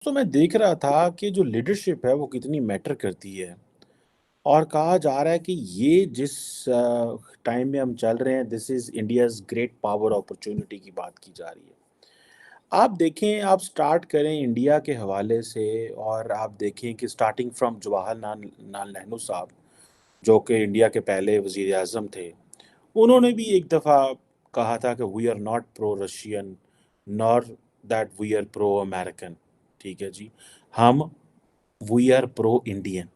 तो मैं देख रहा था कि जो लीडरशिप है वो कितनी मैटर करती है और कहा जा रहा है कि ये जिस टाइम में हम चल रहे हैं this is India's great power opportunity की बात की जा रही है। आप देखें आप स्टार्ट करें इंडिया के हवाले से और आप देखें कि स्टार्टिंग फ्रॉम जवाहरलाल लाल नेहरू साहब जो कि इंडिया के पहले वज़ीर आज़म थे। उन्होंने भी एक दफ़ा कहा था कि we are not pro Russian nor that we are pro American. ठीक है जी। हम वी आर प्रो इंडियन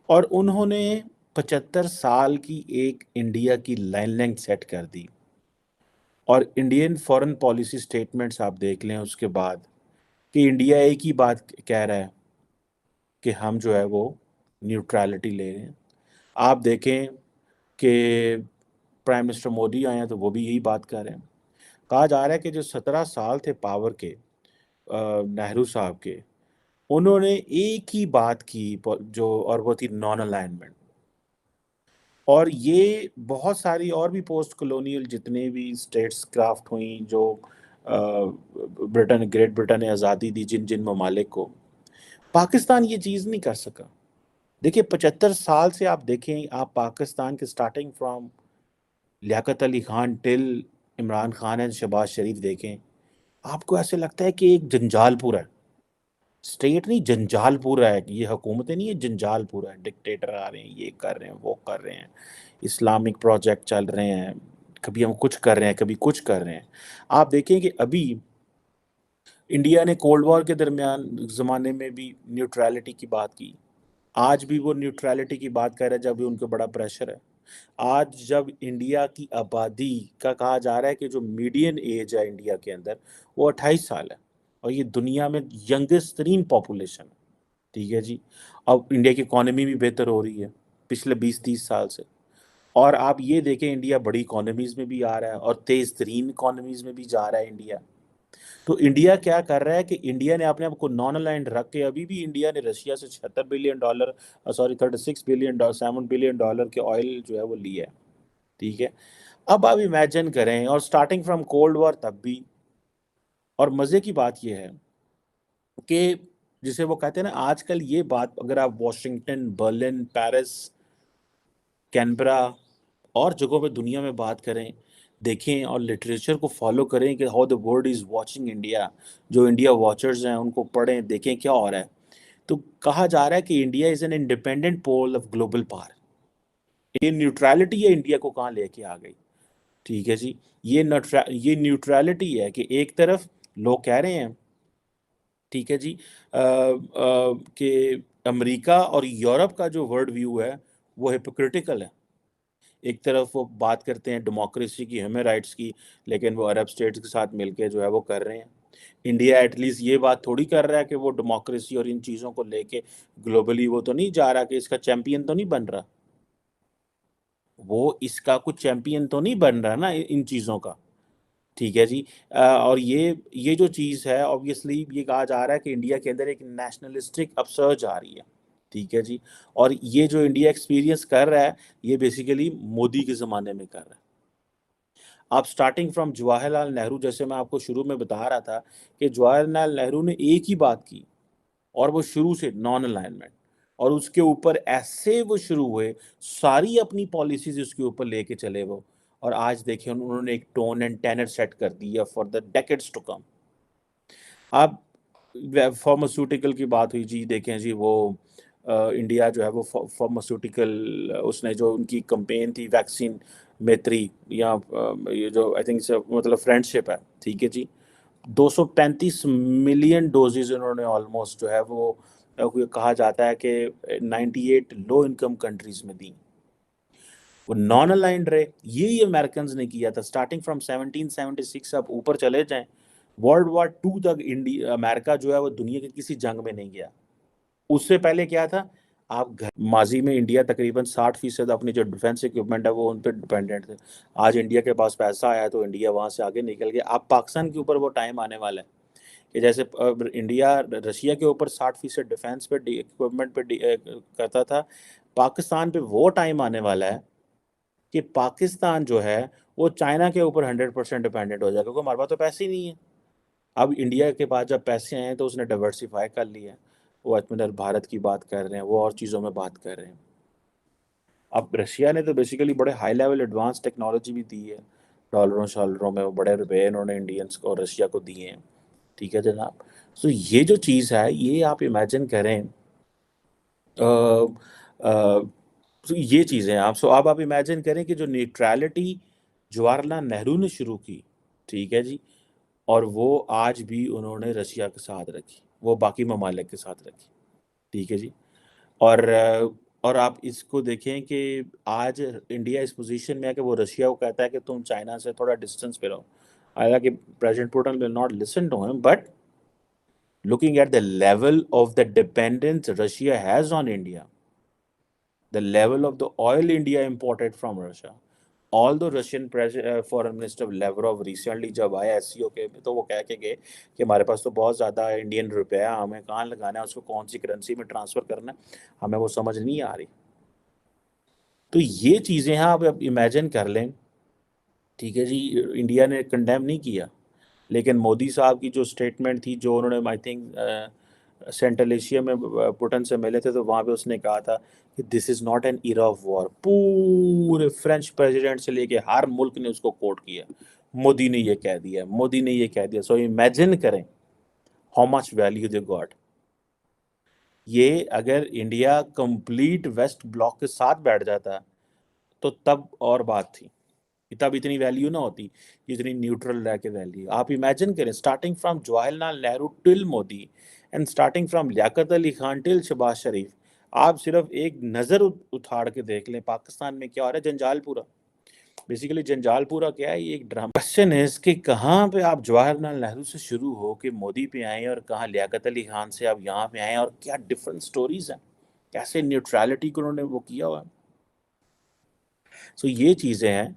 और उन्होंने 75 साल की एक इंडिया की लाइन सेट कर दी और इंडियन फॉरेन पॉलिसी स्टेटमेंट्स आप देख लें उसके बाद कि इंडिया एक ही बात कह रहा है कि हम जो है वो न्यूट्रलिटी ले रहे हैं। आप देखें कि प्राइम मिनिस्टर मोदी आए हैं तो वो भी यही बात कर रहे हैं। कहा जा रहा है कि जो 17 साल थे पावर के नेहरू साहब के, उन्होंने एक ही बात की जो और वो थी नॉन अलाइनमेंट। और ये बहुत सारी और भी पोस्ट कॉलोनियल जितने भी स्टेट्स क्राफ्ट हुई जो ग्रेट ब्रिटेन ने आज़ादी दी जिन जिन ममालिक को, पाकिस्तान ये चीज़ नहीं कर सका। देखिए 75 साल से आप देखें आप पाकिस्तान के starting from Liaquat Ali Khan till Imran Khan and Shehbaz Sharif देखें, आपको ऐसे लगता है कि एक जंजाल पूरा है। स्टेट नहीं जंजाल पूरा है, ये हुकूमतें नहीं है जंजाल पूरा है, डिक्टेटर आ रहे हैं, ये कर रहे हैं, वो कर रहे हैं, इस्लामिक प्रोजेक्ट चल रहे हैं, कभी हम कुछ कर रहे हैं, कभी कुछ कर रहे हैं। आप देखें कि अभी इंडिया ने कोल्ड वॉर के दरमियान ज़माने में भी न्यूट्रलिटी की बात की। आज भी वो न्यूट्रलिटी की बात कर रहे हैं जब भी उनको बड़ा प्रेशर है। आज जब इंडिया की आबादी का कहा जा रहा है कि जो मीडियन एज है इंडिया के अंदर वो 28 साल है और ये दुनिया में यंगेस्ट तरीन पॉपुलेशन है। ठीक है जी। अब इंडिया की इकॉनमी भी बेहतर हो रही है पिछले 20-30 साल से। और आप ये देखें इंडिया बड़ी इकॉनमीज़ में भी आ रहा है और तेज़ तरीन इकॉनमीज़ में भी जा रहा है इंडिया। तो इंडिया क्या कर रहा है कि इंडिया ने अपने आप को नॉन अलाइन्ड रख के अभी भी इंडिया ने रशिया से $76 बिलियन सॉरी $36 बिलियन $7 बिलियन के ऑयल जो है वो लिया है। ठीक है। अब आप इमेजिन करें और स्टार्टिंग फ्रॉम कोल्ड वॉर तब भी। और मज़े की बात ये है कि जिसे वो कहते हैं ना आजकल ये बात अगर आप वॉशिंगटन, बर्लिन, पेरिस, कैनबरा और जगहों पे दुनिया में बात करें, देखें और लिटरेचर को फॉलो करें कि how the world is watching India. जो इंडिया वॉचर्स हैं उनको पढ़ें, देखें क्या हो रहा है। तो कहा जा रहा है कि India is an independent pole of global power. ये न्यूट्रलिटी है इंडिया को कहाँ लेके आ गई। ठीक है जी। ये न्यूट्रलिटी है कि एक तरफ लोग कह रहे हैं, ठीक है जी, कि अमेरिका और यूरोप का जो वर्ल्ड व्यू है वो हिपोक्रिटिकल है। एक तरफ वो बात करते हैं डेमोक्रेसी की, ह्यूमन राइट्स की, लेकिन वो अरब स्टेट्स के साथ मिलके जो है वो कर रहे हैं। इंडिया एटलीस्ट ये बात थोड़ी कर रहा है कि वो डेमोक्रेसी और इन चीज़ों को लेके ग्लोबली वो तो नहीं जा रहा कि इसका चैंपियन तो नहीं बन रहा। वो इसका कुछ चैंपियन तो नहीं बन रहा ना इन चीज़ों का। ठीक है जी। और ये जो चीज़ है ऑब्वियसली ये कहा जा रहा है कि इंडिया के अंदर एक नेशनलिस्टिक अपसर्ज आ रही है। ठीक है जी। और ये जो इंडिया एक्सपीरियंस कर रहा है ये बेसिकली मोदी के ज़माने में कर रहा है। आप स्टार्टिंग फ्रॉम जवाहरलाल नेहरू जैसे मैं आपको शुरू में बता रहा था कि जवाहरलाल नेहरू ने एक ही बात की और वो शुरू से नॉन अलाइनमेंट और उसके ऊपर ऐसे वो शुरू हुए, सारी अपनी पॉलिसीज़ उसके ऊपर लेके चले वो। और आज देखिए उन्होंने एक टोन एंड टेनर सेट कर दिया for the decades to come. अब फार्मास्यूटिकल की बात हुई जी, देखें जी वो इंडिया जो है वो फार्मास्यूटिकल उसने जो उनकी कैंपेन थी वैक्सीन मैत्री या ये जो आई थिंक मतलब फ्रेंडशिप है, ठीक है जी। 235 मिलियन डोजेज उन्होंने ऑलमोस्ट जो है वो कहा जाता है कि 98 लो इनकम कंट्रीज में दी। वो नॉन अलाइंड रहे, यही अमेरिकन ने किया था स्टार्टिंग फ्रॉम 1776। आप ऊपर चले जाएं वर्ल्ड वॉर टू तक इंडिया अमेरिका जो है वो दुनिया की किसी जंग में नहीं गया। उससे पहले क्या था, आप घर माजी में इंडिया तकरीबन 60% अपनी जो डिफेंस इक्विपमेंट है वो उन पर डिपेंडेंट थे। आज इंडिया के पास पैसा आया तो इंडिया वहाँ से आगे निकल गया। अब पाकिस्तान के ऊपर वो टाइम आने वाला है कि जैसे इंडिया रशिया के ऊपर 60% डिफेंस पे इक्विपमेंट पे करता था, पाकिस्तान पे वो टाइम आने वाला है कि पाकिस्तान जो है वो चाइना के ऊपर 100% डिपेंडेंट हो जाएगा क्योंकि हमारे पास तो पैसे ही नहीं है। अब इंडिया के पास जब पैसे आए हैं तो उसने डाइवर्सिफाई कर लिया है। वो आत्मनिर्भर भारत की बात कर रहे हैं, वो और चीज़ों में बात कर रहे हैं। अब रशिया ने तो बेसिकली बड़े हाई लेवल एडवांस टेक्नोलॉजी भी दी है, डॉलरों शॉलरों में वो बड़े रुपए इन्होंने इंडियंस को और रशिया को दिए हैं। ठीक है जनाब। सो ये जो चीज़ है ये आप इमेजिन करें, अ, अ, तो ये चीज़ें आप सो अब आप इमेजिन करें कि जो न्यूट्रलिटी जवाहरलाल नेहरू ने शुरू की, ठीक है जी, और वो आज भी उन्होंने रशिया के साथ रखी, वो बाकी ममालिक के साथ रखी, ठीक है जी। और और आप इसको देखें कि आज इंडिया इस पोजीशन में है कि वो रशिया को कहता है कि तुम चाइना से थोड़ा डिस्टेंस पे रहो। हालांकि president Putin will not listen to him, but looking at the level of the dependence Russia has on India, the level of the oil India imported from Russia. Although Russian foreign minister Lavrov recently जब आया SCO के में तो वो कह के गए कि हमारे पास तो बहुत ज़्यादा इंडियन रुपया है, हमें कहाँ लगाना है, उसको कौन सी करेंसी में ट्रांसफ़र करना है, हमें वो समझ नहीं आ रही। तो ये चीज़ें हैं, आप इमेजिन कर लें, ठीक है जी। इंडिया ने कंडेम नहीं किया, लेकिन मोदी साहब की जो स्टेटमेंट थी, जो उन्होंने आई थिंक सेंट्रल एशिया में पुतिन से मिले थे, तो वहाँ पे उसने कहा था कि this is not an era of war. पूरे फ्रेंच प्रेसिडेंट से लेके हर मुल्क ने उसको कोट किया, मोदी ने ये कह दिया, मोदी ने ये कह दिया। सो इमेजिन करें how much value they got. ये अगर इंडिया कंप्लीट वेस्ट ब्लॉक के साथ बैठ जाता तो तब और बात थी, तब इतनी वैल्यू ना होती, इतनी न्यूट्रल रह के वैल्यू। आप इमेजिन करें, starting from Jawaharlal Nehru till Modi and starting from Liaquat Ali Khan till Shehbaz Sharif, आप सिर्फ एक नज़र उठाड़ के देख लें पाकिस्तान में क्या हो रहा है। जंजालपुरा, बेसिकली जंजालपुरा क्या है, ये एक ड्रामा। क्वेश्चन है इसके, कहाँ पे आप जवाहरलाल नेहरू से शुरू हो के मोदी पे आए और कहाँ लियाकत अली खान से आप यहाँ पे आए, और क्या डिफरेंट स्टोरीज हैं, कैसे न्यूट्रलिटी को उन्होंने वो किया हुआ। सो ये चीज़ें हैं।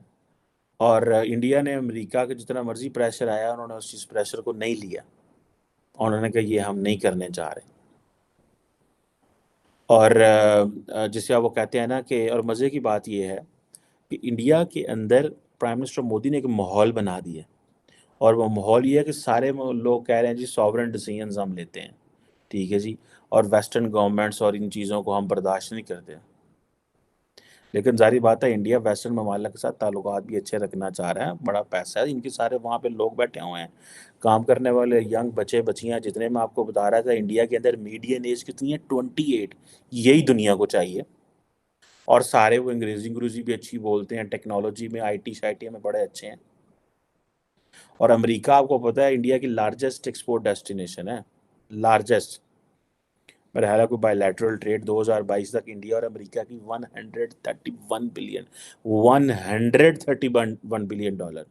और इंडिया ने अमेरिका के जितना मर्जी प्रेशर आया, उन्होंने उस चीज़ प्रेशर को नहीं लिया, उन्होंने कहा ये हम नहीं करने जा रहे। और जिसे वो कहते हैं ना कि, और मज़े की बात ये है कि इंडिया के अंदर प्राइम मिनिस्टर मोदी ने एक माहौल बना दिया, और वो माहौल ये है कि सारे लोग कह रहे हैं जी सॉवरेन डिसीजंस हम लेते हैं, ठीक है जी, और वेस्टर्न गवर्नमेंट्स और इन चीज़ों को हम बर्दाश्त नहीं करते। लेकिन जारी बात है, इंडिया वेस्टर्न ममालिक के साथ ताल्लुकात भी अच्छे रखना चाह रहा है, बड़ा पैसा है, इनके सारे वहाँ पे लोग बैठे हुए हैं, काम करने वाले यंग बच्चे बच्चियाँ जितने मैं आपको बता रहा था। इंडिया के अंदर मीडियन एज कितनी है, 28। यही दुनिया को चाहिए। और सारे वो अंग्रेजी भी अच्छी बोलते हैं, टेक्नोलॉजी में आईटी शाईटी में बड़े अच्छे हैं। और अमेरिका आपको पता है इंडिया की लार्जेस्ट एक्सपोर्ट डेस्टिनेशन है, लार्जेस्ट। मेरा ख्याल है कोई बायलैटरल ट्रेड 2022 तक इंडिया और अमेरिका की 131 बिलियन, 131 बिलियन डॉलर।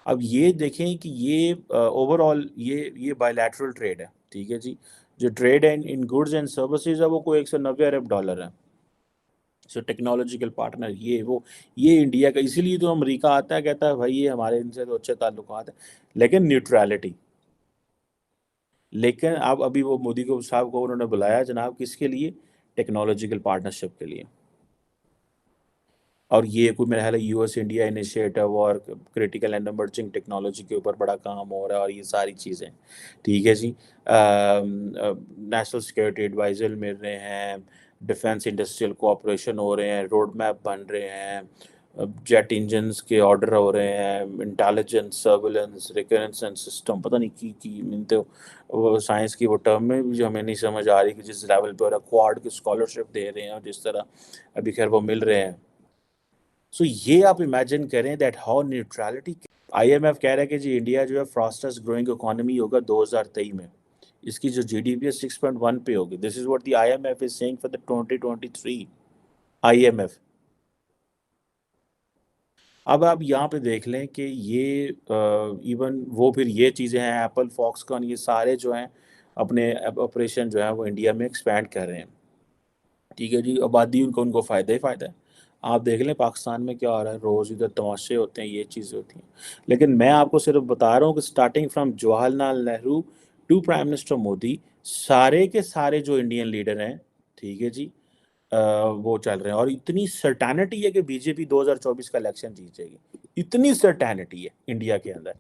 अब ये देखें कि ये ओवरऑल ये बायलैटरल ट्रेड है, ठीक है जी। जो ट्रेड है इन गुड्स एंड सर्विसेज है वो कोई 190 अरब डॉलर है। सो टेक्नोलॉजिकल पार्टनर ये वो, ये इंडिया का, इसीलिए तो अमेरिका आता है, कहता है भाई ये हमारे इनसे तो अच्छे ताल्लुकात है, लेकिन न्यूट्रलिटी। लेकिन अब अभी वो मोदी को साहब को उन्होंने बुलाया जनाब, किसके लिए, टेक्नोलॉजिकल पार्टनरशिप के लिए। और ये कोई मेरा ख्याल है यूएस इंडिया इनिशिएटिव और क्रिटिकल एंड इमर्जिंग टेक्नोलॉजी के ऊपर बड़ा काम हो रहा है, और ये सारी चीज़ें, ठीक है जी। नेशनल सिक्योरिटी एडवाइजर मिल रहे हैं, डिफेंस इंडस्ट्रियल कोऑपरेशन हो रहे हैं, रोड मैप बन रहे हैं, जेट इंजन्स के ऑर्डर हो रहे हैं, intelligence surveillance recurrence and system, पता नहीं की मिलते हो, वो साइंस की वो टर्म में भी जो हमें नहीं समझ आ रही कि जिस लेवल पे हो रहा है, क्वाड की स्कॉलरशिप दे रहे हैं, और जिस तरह अभी खैर वो मिल रहे हैं। सो ये आप इमेजिन करें दैट हाउ न्यूट्रलिटी। आईएमएफ कह रहा है कि जी इंडिया जो है फास्टेस्ट ग्रोइंग इकोनॉमी होगा 2023 में, इसकी जो जीडीपी है 6.1 पे होगी। This is what the IMF is saying for the 2023। IMF. अब आप यहाँ पे देख लें कि ये इवन वो फिर ये चीज़ें हैं, एप्पल फॉक्सकॉन, ये सारे जो हैं अपने ऑपरेशन जो है वो इंडिया में एक्सपैंड कर रहे हैं, ठीक है जी। आबादी उनको उनको फ़ायदा ही फ़ायदा है। आप देख लें पाकिस्तान में क्या हो रहा है, रोज़ इधर तमाशे होते हैं, ये चीज़ें होती हैं। लेकिन मैं आपको सिर्फ बता रहा हूँ कि starting from Jawaharlal Nehru to prime minister Modi, सारे के सारे जो इंडियन लीडर हैं, ठीक है जी, वो चल रहे हैं, और इतनी सर्टेनिटी है कि बीजेपी 2024 का इलेक्शन जीतेगी, इतनी सर्टेनिटी है इंडिया के अंदर।